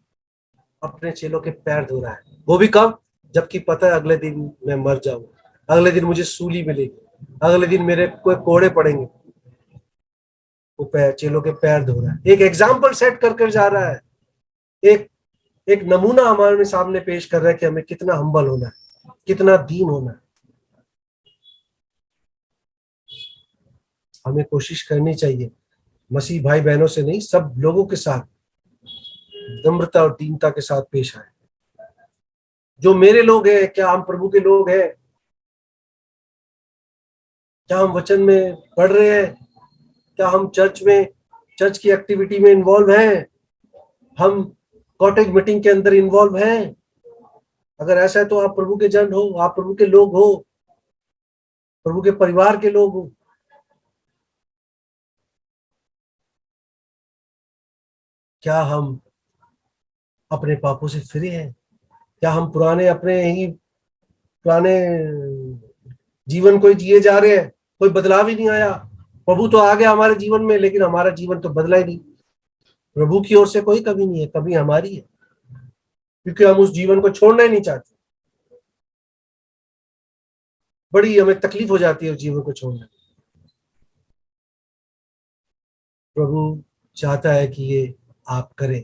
अपने चेलों के पैर धो रहा है। वो भी कब? जबकि पता है अगले दिन मैं मर जाऊंगा, अगले दिन मुझे सूली मिलेगी, अगले दिन मेरे कोई कोड़े पड़ेंगे। वो चेलों के पैर धो रहा है, एक एग्जाम्पल सेट कर जा रहा है, एक नमूना हमारे सामने पेश कर रहा है कि हमें कितना हम्बल होना है, कितना दीन होना है। हमें कोशिश करनी चाहिए, मसीह भाई बहनों से नहीं, सब लोगों के साथ नम्रता और दीनता के साथ पेश आए। जो मेरे लोग हैं, क्या हम प्रभु के लोग हैं? क्या हम वचन में पढ़ रहे हैं? क्या हम चर्च की एक्टिविटी में इन्वॉल्व हैं? हम कॉटेज मीटिंग के अंदर इन्वॉल्व हैं? अगर ऐसा है तो आप प्रभु के जन हो, आप प्रभु के लोग हो, प्रभु के परिवार के लोग हो। क्या हम अपने पापों से फिरे हैं? क्या हम पुराने जीवन को जिए जा रहे हैं? कोई बदलाव ही नहीं आया। प्रभु तो आ गया हमारे जीवन में, लेकिन हमारा जीवन तो बदला ही नहीं। प्रभु की ओर से कोई कमी नहीं है, कमी हमारी है, क्योंकि हम उस जीवन को छोड़ना ही नहीं चाहते। बड़ी हमें तकलीफ हो जाती है उस जीवन को छोड़ने। प्रभु चाहता है कि ये आप करें।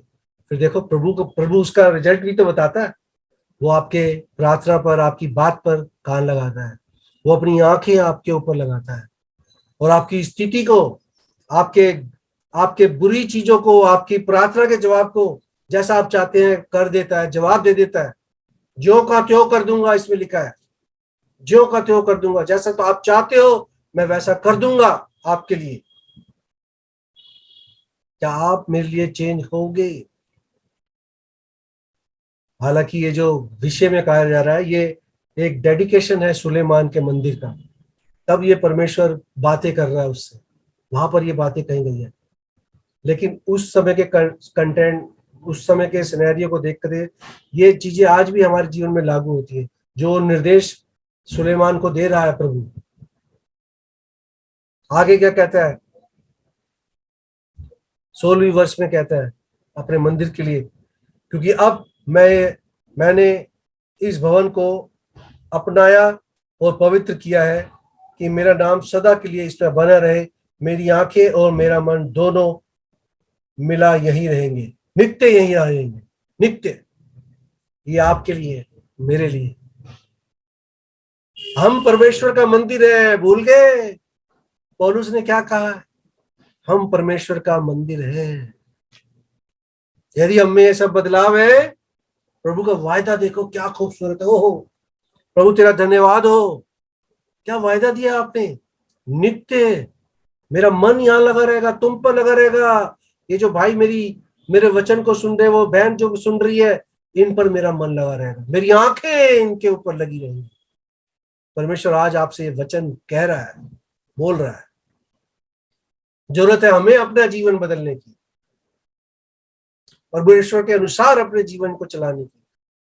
फिर देखो प्रभु उसका रिजल्ट भी तो बताता है। वो आपके प्रार्थना पर, आपकी बात पर कान लगाता है, वो अपनी आंखें आपके ऊपर लगाता है और आपकी स्थिति को, आपके बुरी चीजों को, आपकी प्रार्थना के जवाब को जैसा आप चाहते हैं कर देता है, जवाब दे देता है। ज्यों का त्यों कर दूंगा, इसमें लिखा है, ज्यों का त्यों कर दूंगा। जैसा तो आप चाहते हो मैं वैसा कर दूंगा आपके लिए। क्या आप मेरे लिए चेंज होगे? हालांकि ये जो विषय में कहा जा रहा है, ये एक डेडिकेशन है सुलेमान के मंदिर का। तब ये परमेश्वर बातें कर रहा है उससे, वहां पर ये बातें कही गई है। लेकिन उस समय के कंटेंट, उस समय के सिनेरियो को देखकर ये चीजें आज भी हमारे जीवन में लागू होती है। जो निर्देश सुलेमान को दे रहा है प्रभु। आगे क्या कहता है? 16वीं वर्ष में कहता है अपने मंदिर के लिए, क्योंकि अब मैंने इस भवन को अपनाया और पवित्र किया है कि मेरा नाम सदा के लिए इसमें बना रहे। मेरी आंखें और मेरा मन दोनों मिला यही रहेंगे, नित्य यही रहेंगे, नित्य। ये आपके लिए, मेरे लिए। हम परमेश्वर का मंदिर है, भूल गए? पौलुस ने क्या कहा? हम परमेश्वर का मंदिर है। यदि हम में ये सब बदलाव है, प्रभु का वायदा देखो क्या खूबसूरत है। ओहो प्रभु तेरा धन्यवाद हो, क्या वायदा दिया आपने। नित्य मेरा मन यहाँ लगा रहेगा, तुम पर लगा रहेगा। ये जो भाई मेरे वचन को सुन रहे, वो बहन जो सुन रही है, इन पर मेरा मन लगा रहेगा, मेरी आंखें इनके ऊपर लगी रहेंगी। परमेश्वर आज आपसे ये वचन कह रहा है, बोल रहा है। जरूरत है हमें अपना जीवन बदलने की, परमेश्वर के अनुसार अपने जीवन को चलाने की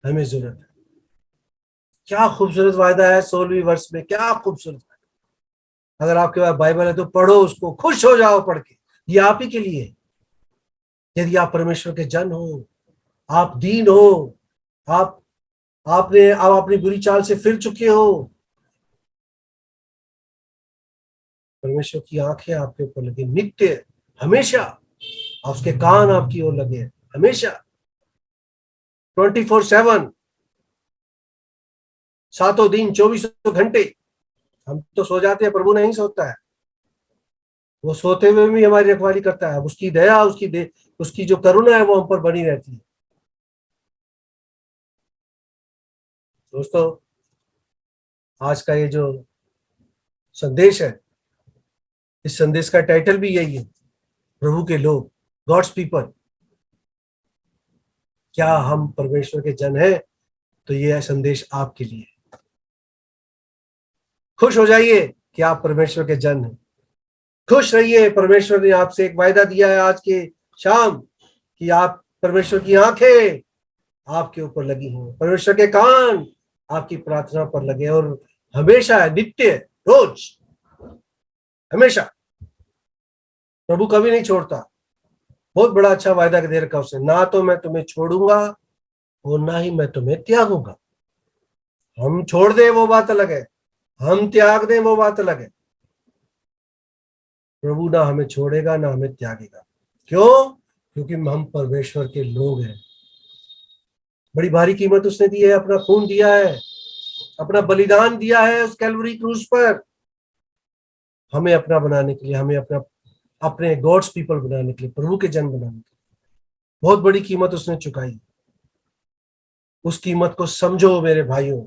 हमें जरूरत है। क्या खूबसूरत वायदा है 16वीं वर्ष में, क्या खूबसूरत वायदा। अगर आपके पास बाइबल है तो पढ़ो उसको, खुश हो जाओ पढ़ के। ये आप ही के लिए। यदि आप परमेश्वर के जन हो, आप दीन हो, आप अपनी बुरी चाल से फिर चुके हो, परमेश्वर की आंखें आपके ऊपर लगे नित्य, हमेशा। और उसके कान आपकी ओर लगे हमेशा, 24/7, 7 दिन 24 घंटे। हम तो सो जाते हैं, प्रभु नहीं सोता है। वो सोते हुए भी हमारी रखवाली करता है। उसकी दया, उसकी जो करुणा है वो हम पर बनी रहती है। दोस्तों, आज का ये जो संदेश है, इस संदेश का टाइटल भी यही है, प्रभु के लोग, गॉड्स पीपल। क्या हम परमेश्वर के जन हैं? तो ये संदेश आपके लिए। खुश हो जाइए कि आप परमेश्वर के जन हैं। खुश रहिए, परमेश्वर ने आपसे एक वायदा दिया है आज के शाम कि आप, परमेश्वर की आंखें आपके ऊपर लगी हों, परमेश्वर के कान आपकी प्रार्थना पर लगे, और हमेशा, नित्य, रोज, हमेशा। प्रभु कभी नहीं छोड़ता। बहुत बड़ा अच्छा वायदा दे रखा उसने, ना तो मैं तुम्हें छोड़ूंगा और ना ही मैं तुम्हें त्यागूंगा। हम छोड़ दें वो बात अलग है, हम त्याग दें वो बात अलग है। प्रभु ना हमें छोड़ेगा ना हमें त्यागेगा। क्यों? क्योंकि हम परमेश्वर के लोग हैं। बड़ी भारी कीमत उसने दी है, अपना खून दिया है, अपना बलिदान दिया है उस कैलवरी क्रूस पर, हमें अपना बनाने के लिए, हमें अपने गॉड्स पीपल बनाने के लिए, प्रभु के जन बनाने के लिए। बहुत बड़ी कीमत उसने चुकाई। उस कीमत को समझो मेरे भाइयों,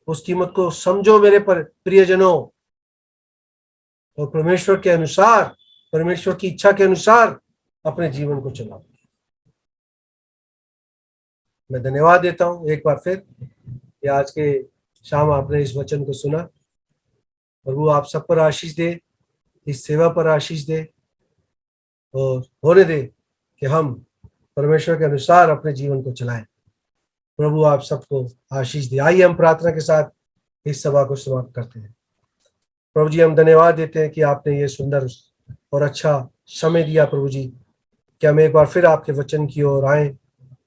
उस कीमत को समझो मेरे प्रियजनों, और परमेश्वर के अनुसार, परमेश्वर की इच्छा के अनुसार अपने जीवन को चलाओ। मैं धन्यवाद देता हूं एक बार फिर कि आज के शाम आपने इस वचन को सुना। प्रभु आप सब पर आशीष दे, इस सेवा पर आशीष दे, और होने दे कि हम परमेश्वर के अनुसार अपने जीवन को चलाएं। प्रभु आप सबको आशीष दे। आइए हम प्रार्थना के साथ इस सभा को समाप्त करते हैं। प्रभु जी, हम धन्यवाद देते हैं कि आपने ये सुंदर और अच्छा समय दिया प्रभु जी, कि हम एक बार फिर आपके वचन की ओर आए,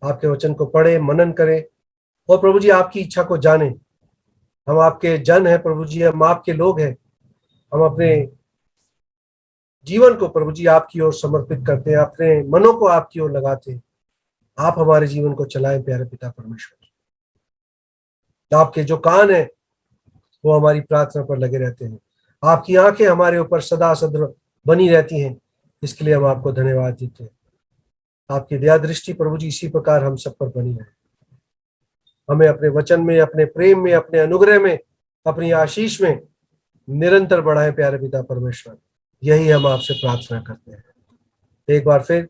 आपके वचन को पढ़े, मनन करें, और प्रभु जी आपकी इच्छा को जाने। हम आपके जन हैं प्रभु जी, हम आपके लोग हैं। हम अपने जीवन को प्रभु जी आपकी ओर समर्पित करते हैं, अपने मनों को आपकी ओर लगाते हैं। आप हमारे जीवन को चलाएं प्यारे पिता परमेश्वर। आपके जो कान है वो हमारी प्रार्थना पर लगे रहते हैं, आपकी आंखें हमारे ऊपर सदा सदा बनी रहती हैं। इसके लिए हम आपको धन्यवाद देते हैं। आपकी दया दृष्टि प्रभु जी इसी प्रकार हम सब पर बनी रहे। हमें अपने वचन में, अपने प्रेम में, अपने अनुग्रह में, अपनी आशीष में निरंतर बढ़ाएं प्यारे पिता परमेश्वर। यही हम आपसे प्रार्थना करते हैं। एक बार फिर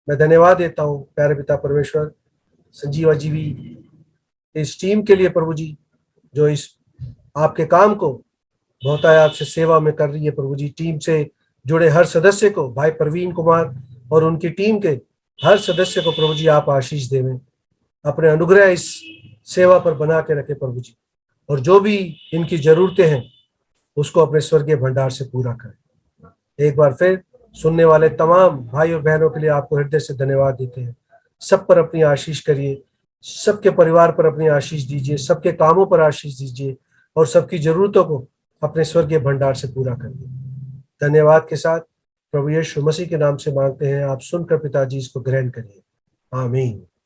मैं धन्यवाद देता हूँ प्यारे पिता परमेश्वर, संजीवा जीवी इस टीम के लिए प्रभु जी, जो इस आपके काम को बहुत आपसे सेवा में कर रही है प्रभु जी। टीम से जुड़े हर सदस्य को, भाई प्रवीण कुमार और उनकी टीम के हर सदस्य को प्रभु जी आप आशीष देवें, अपने अनुग्रह इस सेवा पर बना के रखे प्रभु जी, और जो भी इनकी जरूरतें हैं उसको अपने स्वर्गीय भंडार से पूरा करें। एक बार फिर सुनने वाले तमाम भाई और बहनों के लिए आपको हृदय से धन्यवाद देते हैं। सब पर अपनी आशीष करिए, सबके परिवार पर अपनी आशीष दीजिए, सबके कामों पर आशीष दीजिए और सबकी जरूरतों को अपने स्वर्गीय भंडार से पूरा करिए। धन्यवाद के साथ प्रभु यीशु मसीह के नाम से मांगते हैं, आप सुनकर पिताजी इसको ग्रहण करिए। आमीन।